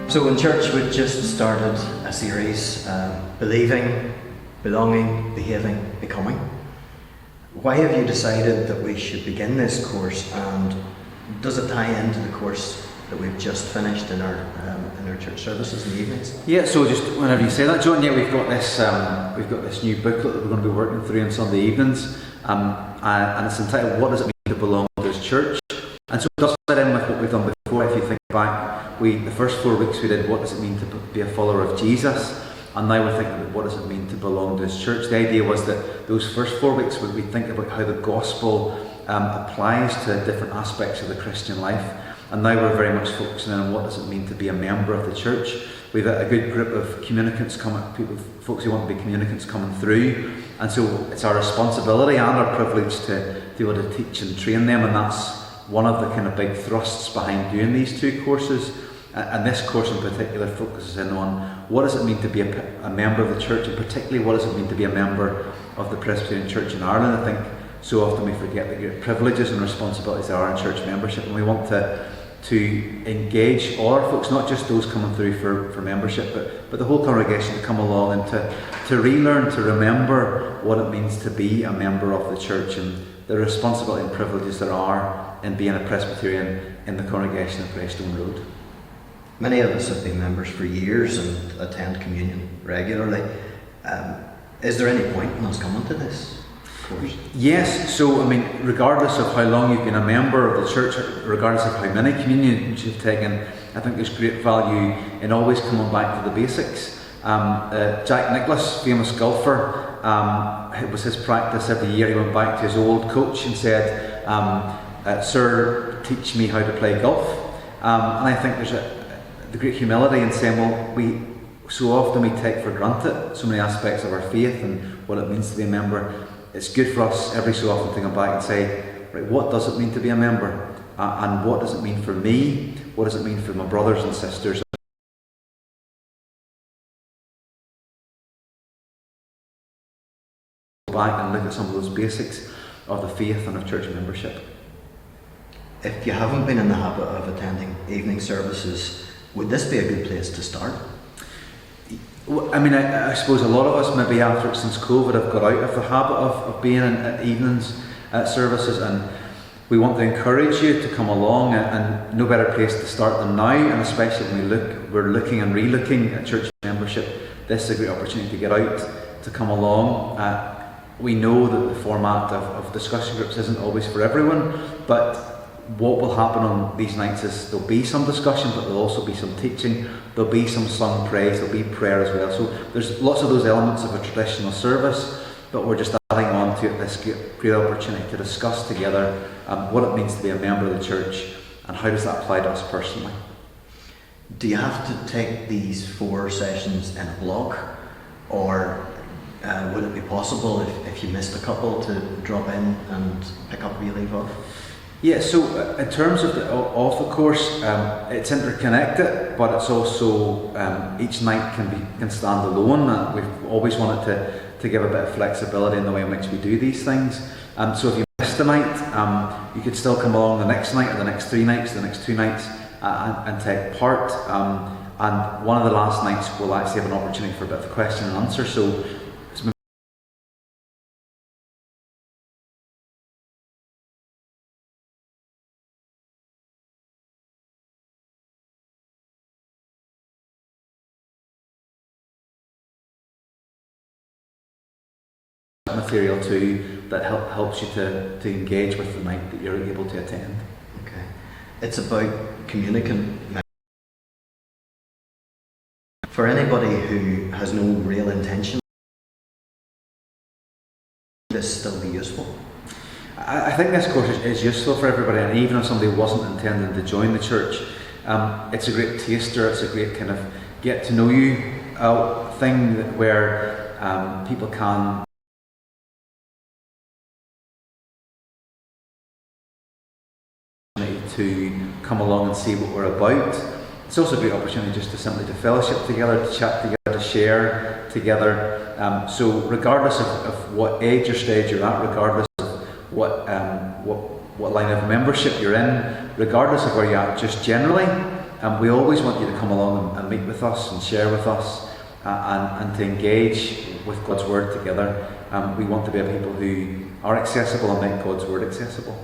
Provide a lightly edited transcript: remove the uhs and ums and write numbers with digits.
So in church we've just started a series, Believing, Belonging, Behaving, Becoming. Why have you decided that we should begin this course, and does it tie into the course that we've just finished in our church services in the evenings? Yeah, so just whenever you say that, John, yeah, we've got this new booklet that we're going to be working through on Sunday evenings, and it's entitled "What Does It Mean to Belong to This Church?" And so it does fit in with what we've done before. If you think back, the first 4 weeks we did what does it mean to be a follower of Jesus, and now we're thinking about what does it mean to belong to His church. The idea was that those first 4 weeks we think about how the gospel applies to different aspects of the Christian life, and now we're very much focusing on what does it mean to be a member of the church. We've a good group of communicants folks who want to be communicants coming through, and so it's our responsibility and our privilege to be able to teach and train them, and that's one of the kind of big thrusts behind doing these two courses. And this course in particular focuses in on what does it mean to be a member of the church, and particularly what does it mean to be a member of the Presbyterian Church in Ireland. I think so often we forget the great privileges and responsibilities there are in church membership, and we want to engage all our folks, not just those coming through for membership, but the whole congregation to come along and to relearn, to remember what it means to be a member of the church and the responsibility and privileges there are in being a Presbyterian in the congregation of Greystone Road. Many of us have been members for years and attend communion regularly. Is there any point in us coming to this course? Yes, so regardless of how long you've been a member of the church, regardless of how many communions you've taken, I think there's great value in always coming back to the basics. Jack Nicklaus, famous golfer, it was his practice every year. He went back to his old coach and said, "Sir, teach me how to play golf." And I think there's the great humility in saying, well, we so often we take for granted so many aspects of our faith and what it means to be a member. It's good for us every so often to come back and say, right, what does it mean to be a member? And what does it mean for me? What does it mean for my brothers and sisters? Go back and look at some of those basics of the faith and of church membership. If you haven't been in the habit of attending evening services, would this be a good place to start? I suppose a lot of us, maybe after since COVID, have got out of the habit of being at evenings services, and we want to encourage you to come along, and no better place to start than now, and especially when we're looking and re-looking at church membership. This is a great opportunity to get out, to come along. We know that the format of discussion groups isn't always for everyone, but what will happen on these nights is there'll be some discussion, but there'll also be some teaching, there'll be some sung praise, there'll be prayer as well. So there's lots of those elements of a traditional service, but we're just adding on to it this great opportunity to discuss together what it means to be a member of the church and how does that apply to us personally. Do you have to take these 4 sessions in a block, or would it be possible if you missed a couple to drop in and pick up where you leave off? Yeah, so in terms of the course, it's interconnected, but it's also each night can stand alone. We've always wanted to give a bit of flexibility in the way in which we do these things. So if you missed a night, you could still come along the next night, or the next 3 nights, the next 2 nights, and take part. And one of the last nights we'll actually have an opportunity for a bit of question and answer. So material too that helps you to engage with the night that you're able to attend. Okay. It's about communicating. For anybody who has no real intention, would this still be useful? I think this course is useful for everybody, and even if somebody wasn't intending to join the church, it's a great taster, it's a great kind of get to know you thing where people can to come along and see what we're about. It's also a great opportunity just to simply to fellowship together, to chat together, to share together. So regardless of what age or stage you're at, regardless of what line of membership you're in, regardless of where you're at, just generally, we always want you to come along and meet with us and share with us and to engage with God's Word together. We want to be a people who are accessible and make God's Word accessible.